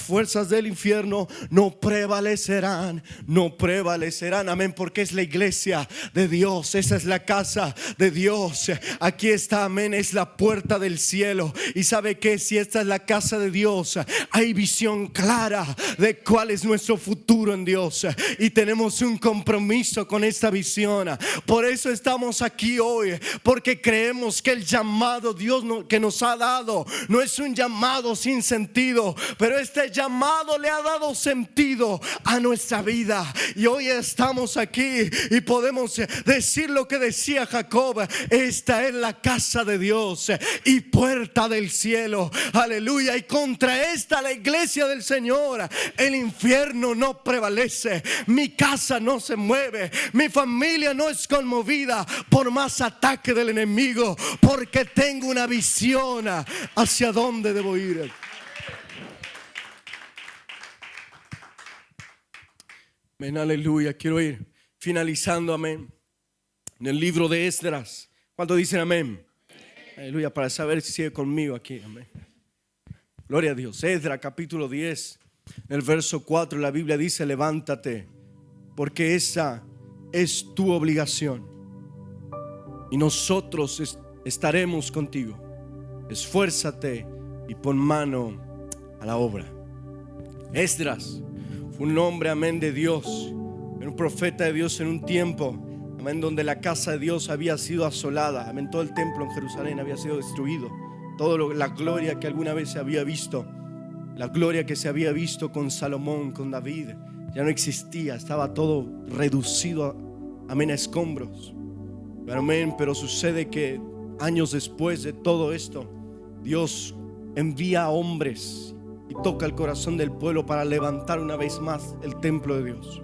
fuerzas del infierno no prevalecerán, no prevalecerán, amén, porque es la iglesia de Dios. Esa es la casa de Dios. Aquí está, amén, es la puerta del cielo. Y sabe que si esta es la casa de Dios, hay visión clara de cuál es nuestro futuro en Dios, y tenemos un compromiso con esta visión. Por eso estamos aquí hoy, porque creemos sabemos que el llamado Dios que nos ha dado no es un llamado sin sentido, pero este llamado le ha dado sentido a nuestra vida. Y hoy estamos aquí y podemos decir lo que decía Jacob: esta es la casa de Dios y puerta del cielo. Aleluya. Y contra esta, la iglesia del Señor, el infierno no prevalece. Mi casa no se mueve, mi familia no es conmovida por más ataque del enemigo, porque tengo una visión hacia dónde debo ir. Amén, aleluya. Quiero ir finalizando, amén, en el libro de Esdras. ¿Cuántos dicen amén? Aleluya, para saber si sigue conmigo aquí, amén. Gloria a Dios. Esdras capítulo 10, en el verso 4, la Biblia dice: levántate, porque esa es tu obligación, y nosotros estaremos contigo. Esfuérzate y pon mano a la obra. Esdras fue un hombre, amén, de Dios, un profeta de Dios en un tiempo, amén, donde la casa de Dios había sido asolada, amén, todo el templo en Jerusalén había sido destruido. Toda la gloria que alguna vez se había visto, la gloria que se había visto con Salomón, con David, ya no existía. Estaba todo reducido, amén, a escombros. Amén. Pero sucede que años después de todo esto, Dios envía a hombres y toca el corazón del pueblo para levantar una vez más el templo de Dios.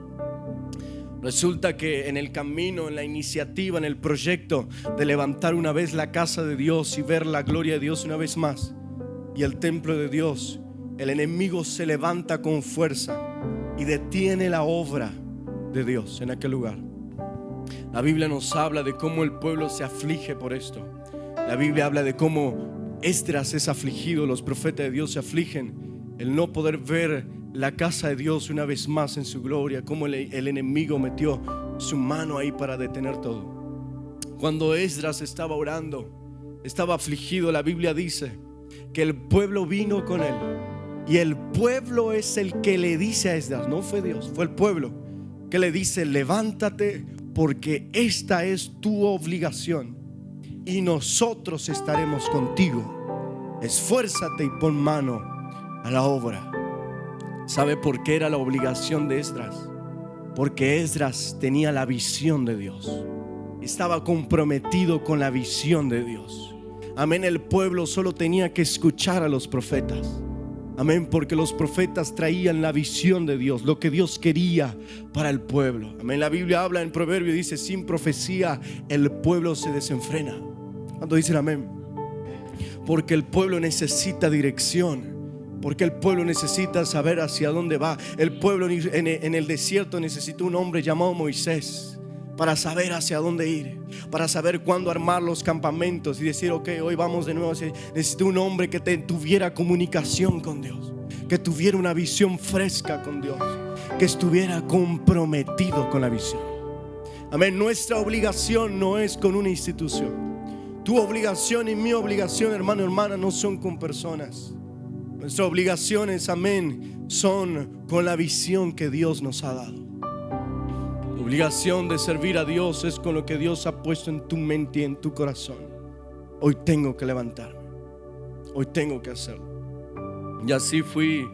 Resulta que en el camino, en la iniciativa, en el proyecto de levantar una vez la casa de Dios y ver la gloria de Dios una vez más y el templo de Dios, el enemigo se levanta con fuerza y detiene la obra de Dios en aquel lugar. La Biblia nos habla de cómo el pueblo se aflige por esto. La Biblia habla de cómo Esdras es afligido, los profetas de Dios se afligen, el no poder ver la casa de Dios una vez más en su gloria, cómo el enemigo metió su mano ahí para detener todo. Cuando Esdras estaba orando, estaba afligido, la Biblia dice que el pueblo vino con él, y el pueblo es el que le dice a Esdras, no fue Dios, fue el pueblo que le dice: levántate, porque esta es tu obligación y nosotros estaremos contigo. Esfuérzate y pon mano a la obra. ¿Sabe por qué era la obligación de Esdras? Porque Esdras tenía la visión de Dios, estaba comprometido con la visión de Dios. Amén. El pueblo solo tenía que escuchar a los profetas. Amén, porque los profetas traían la visión de Dios, lo que Dios quería para el pueblo. Amén. La Biblia habla en Proverbios, dice: sin profecía el pueblo se desenfrena. ¿Cuánto dicen amén? Porque el pueblo necesita dirección, porque el pueblo necesita saber hacia dónde va. El pueblo en el desierto necesitó un hombre llamado Moisés para saber hacia dónde ir, para saber cuándo armar los campamentos y decir: ok, hoy vamos de nuevo. Necesitó un hombre que tuviera comunicación con Dios, que tuviera una visión fresca con Dios, que estuviera comprometido con la visión. Amén. Nuestra obligación no es con una institución. Tu obligación y mi obligación, hermano, hermana, no son con personas. Nuestras obligaciones, amén, son con la visión que Dios nos ha dado. La obligación de servir a Dios es con lo que Dios ha puesto en tu mente y en tu corazón. Hoy tengo que levantarme, hoy tengo que hacerlo. Y así fui,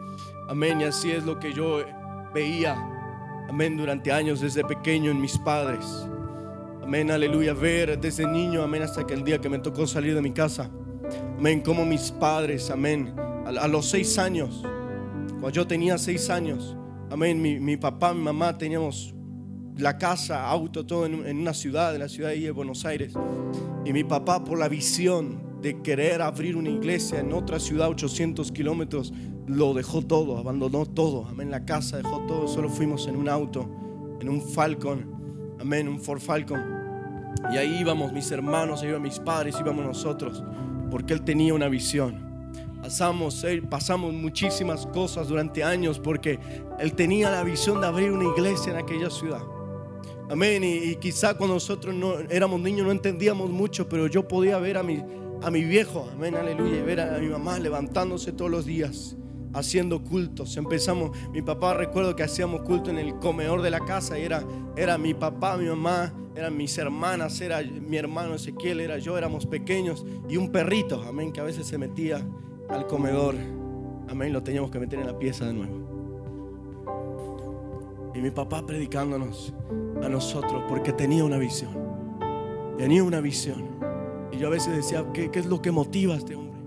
amén, y así es lo que yo veía, amén, durante años desde pequeño en mis padres. Amén, aleluya, ver desde niño, amén, hasta que el día que me tocó salir de mi casa, amén, como mis padres, amén, a los 6 años, cuando yo tenía 6 años, amén, mi papá, mi mamá teníamos la casa, auto, todo en una ciudad, en la ciudad de Buenos Aires. Y mi papá, por la visión de querer abrir una iglesia en otra ciudad, 800 kilómetros, lo dejó todo, abandonó todo, amén, la casa, dejó todo. Solo fuimos en un auto, en un Falcon, amén, un Ford Falcon. Y ahí íbamos mis hermanos, ahí iban mis padres, íbamos nosotros, porque él tenía una visión. Pasamos muchísimas cosas durante años porque él tenía la visión de abrir una iglesia en aquella ciudad. Amén. Y quizá cuando nosotros no éramos niños no entendíamos mucho, pero yo podía ver a mi viejo, amén, aleluya, y ver a mi mamá levantándose todos los días, haciendo cultos. Mi papá, recuerdo que hacíamos culto en el comedor de la casa y era mi papá, mi mamá, eran mis hermanas, era mi hermano Ezequiel, era yo, éramos pequeños y un perrito, amén, que a veces se metía al comedor, amén, lo teníamos que meter en la pieza de nuevo. Y mi papá predicándonos a nosotros porque tenía una visión. Y yo a veces decía, ¿qué es lo que motiva a este hombre?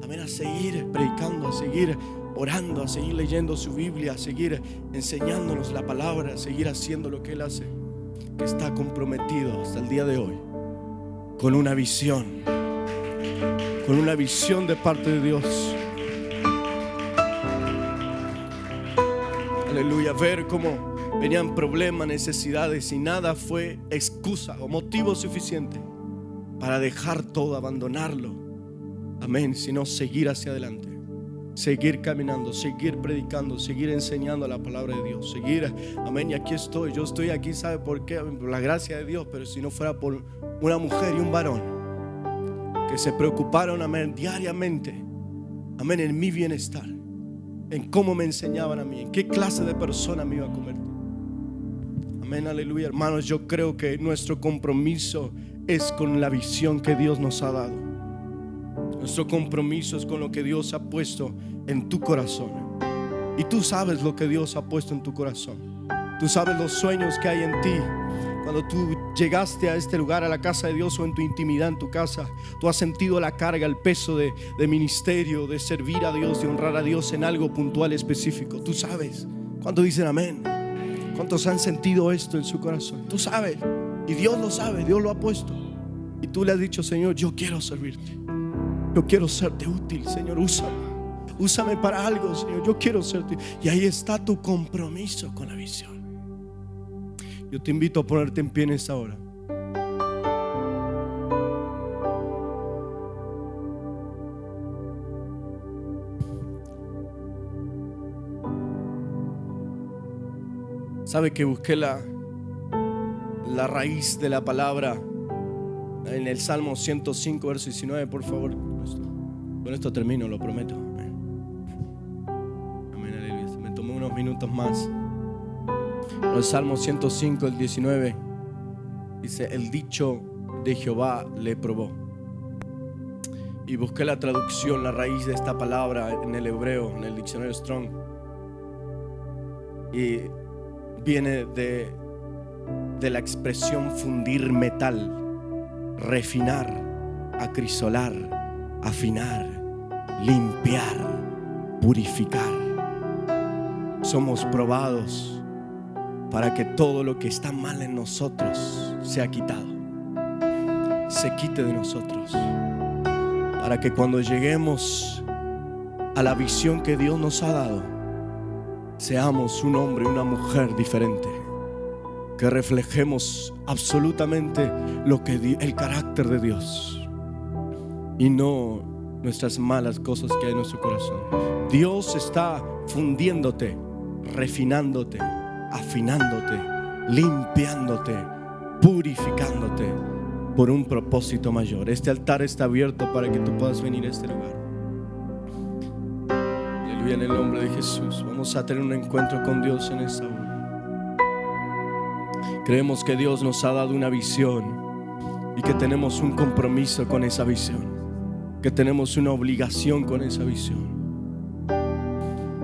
Amén, a seguir predicando, a seguir orando, a seguir leyendo su Biblia, a seguir enseñándonos la palabra, a seguir haciendo lo que él hace, que está comprometido hasta el día de hoy con una visión de parte de Dios. Aleluya. Ver cómo venían problemas, necesidades y nada fue excusa o motivo suficiente para dejar todo, abandonarlo, amén, sino seguir hacia adelante, seguir caminando, seguir predicando, seguir enseñando la palabra de Dios, seguir, amén. Y aquí estoy, yo estoy aquí, ¿sabe por qué? Por la gracia de Dios, pero si no fuera por una mujer y un varón que se preocuparon, amén, diariamente, amén, en mi bienestar, en cómo me enseñaban a mí, en qué clase de persona me iba a convertir. Amén, aleluya. Hermanos, yo creo que nuestro compromiso es con la visión que Dios nos ha dado. Nuestro compromiso es con lo que Dios ha puesto en tu corazón. Y tú sabes lo que Dios ha puesto en tu corazón. Tú sabes los sueños que hay en ti. Cuando tú llegaste a este lugar, a la casa de Dios, o en tu intimidad en tu casa, tú has sentido la carga, el peso de ministerio, de servir a Dios, de honrar a Dios en algo puntual específico. Tú sabes. ¿Cuántos dicen amén? ¿Cuántos han sentido esto en su corazón? Tú sabes. Y Dios lo sabe, Dios lo ha puesto. Y tú le has dicho, Señor, yo quiero servirte. Yo quiero serte útil, Señor, úsame para algo, Señor, yo quiero serte. Y ahí está tu compromiso con la visión. Yo te invito a ponerte en pie en esta hora. ¿Sabe que busqué la raíz de la palabra en el Salmo 105, verso 19, por favor? Con esto termino, lo prometo. Amén, aleluya. Me tomé unos minutos más. El Salmo 105, el 19, dice: el dicho de Jehová le probó. Y busqué la traducción, la raíz de esta palabra en el hebreo, en el diccionario Strong, y viene de la expresión fundir metal, refinar, acrisolar, afinar, limpiar, purificar. Somos probados para que todo lo que está mal en nosotros sea quitado, se quite de nosotros, para que cuando lleguemos a la visión que Dios nos ha dado, seamos un hombre y una mujer diferente, que reflejemos absolutamente el carácter de Dios y no nuestras malas cosas que hay en nuestro corazón. Dios está fundiéndote, refinándote, afinándote, limpiándote, purificándote por un propósito mayor. Este altar está abierto para que tú puedas venir a este lugar. Aleluya, en el nombre de Jesús. Vamos a tener un encuentro con Dios en esta hora. Creemos que Dios nos ha dado una visión y que tenemos un compromiso con esa visión, que tenemos una obligación con esa visión.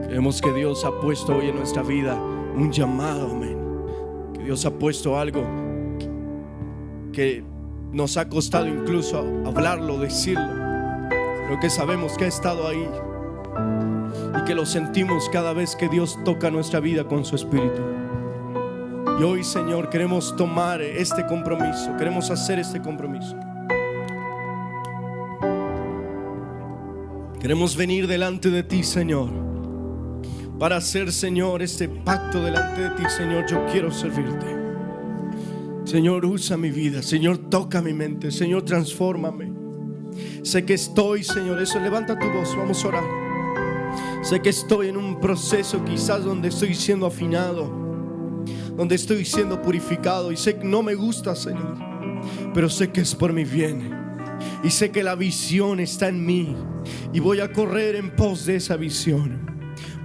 Creemos que Dios ha puesto hoy en nuestra vida un llamado, amén. Que Dios ha puesto algo que nos ha costado incluso hablarlo, decirlo, pero que sabemos que ha estado ahí y que lo sentimos cada vez que Dios toca nuestra vida con su Espíritu. Y hoy, Señor, queremos tomar este compromiso, queremos hacer este compromiso. Queremos venir delante de ti, Señor, para hacer, Señor, este pacto delante de ti. Señor, yo quiero servirte. Señor, usa mi vida. Señor, toca mi mente. Señor, transfórmame. Sé que estoy, Señor, eso, levanta tu voz, vamos a orar. Sé que estoy en un proceso quizás donde estoy siendo afinado, donde estoy siendo purificado, y sé que no me gusta, Señor, pero sé que es por mi bien. Y sé que la visión está en mí. Y voy a correr en pos de esa visión.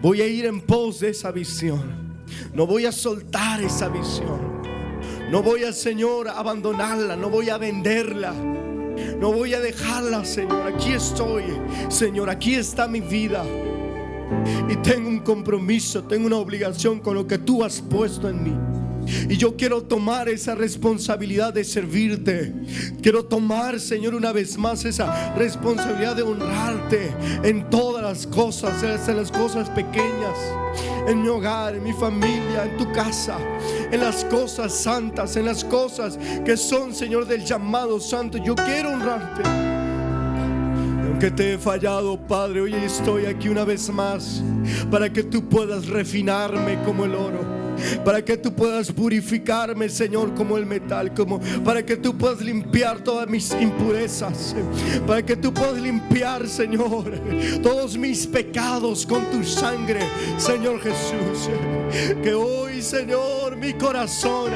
Voy a ir en pos de esa visión. No voy a soltar esa visión. No voy a, Señor, abandonarla. No voy a venderla. No voy a dejarla, Señor. Aquí estoy, Señor. Aquí está mi vida. Y tengo un compromiso, tengo una obligación con lo que tú has puesto en mí. Y yo quiero tomar esa responsabilidad de servirte. Quiero tomar, Señor, una vez más esa responsabilidad de honrarte en todas las cosas, en las cosas pequeñas, en mi hogar, en mi familia, en tu casa, en las cosas santas, en las cosas que son, Señor, del llamado santo. Yo quiero honrarte. Que te he fallado, Padre, hoy estoy aquí una vez más para que tú puedas refinarme como el oro, para que tú puedas purificarme, Señor, como el metal, para que tú puedas limpiar todas mis impurezas, para que tú puedas limpiar, Señor, todos mis pecados con tu sangre, Señor Jesús. Que hoy, Señor, mi corazón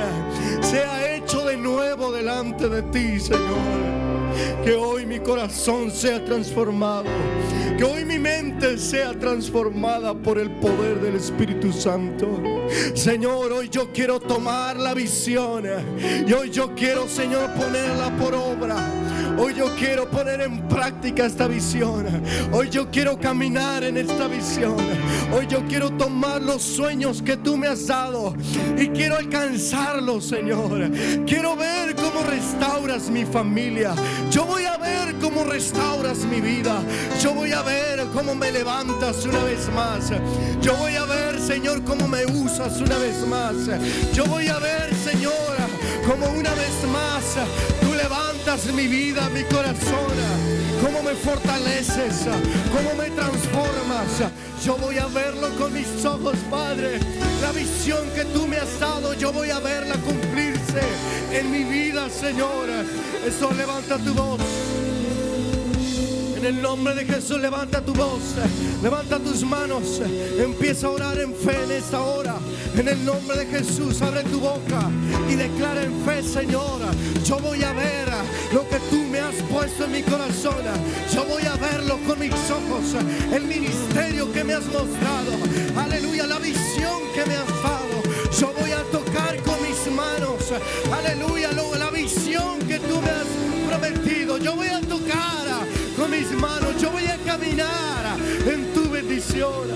sea hecho de nuevo delante de ti, Señor. Que hoy mi corazón sea transformado. Que hoy mi mente sea transformada por el poder del Espíritu Santo. Señor, hoy yo quiero tomar la visión. Y hoy yo quiero, Señor, ponerla por obra. Hoy yo quiero poner en práctica esta visión. Hoy yo quiero caminar en esta visión. Hoy yo quiero tomar los sueños que tú me has dado y quiero alcanzarlos, Señor. Quiero ver cómo restauras mi familia. Yo voy a ver cómo restauras mi vida. Yo voy a ver cómo me levantas una vez más. Yo voy a ver, Señor, cómo me usas una vez más. Yo voy a ver, Señor, cómo una vez más tú levantas mi vida, mi corazón, cómo me fortaleces, cómo me transformas. Yo voy a verlo con mis ojos, Padre. La visión que tú me has dado, yo voy a verla cumplirse en mi vida, Señor. Eso, levanta tu voz. En el nombre de Jesús, levanta tu voz, levanta tus manos, empieza a orar en fe en esta hora. En el nombre de Jesús, abre tu boca y declara en fe: Señor, yo voy a ver lo que tú me has puesto en mi corazón. Yo voy a verlo con mis ojos, el ministerio que me has mostrado, aleluya, la visión que me has dado. Yo voy a tocar con mis manos, aleluya, la visión que tú me has prometido. Yo voy a tocar con mis manos, yo voy a caminar en tu bendición.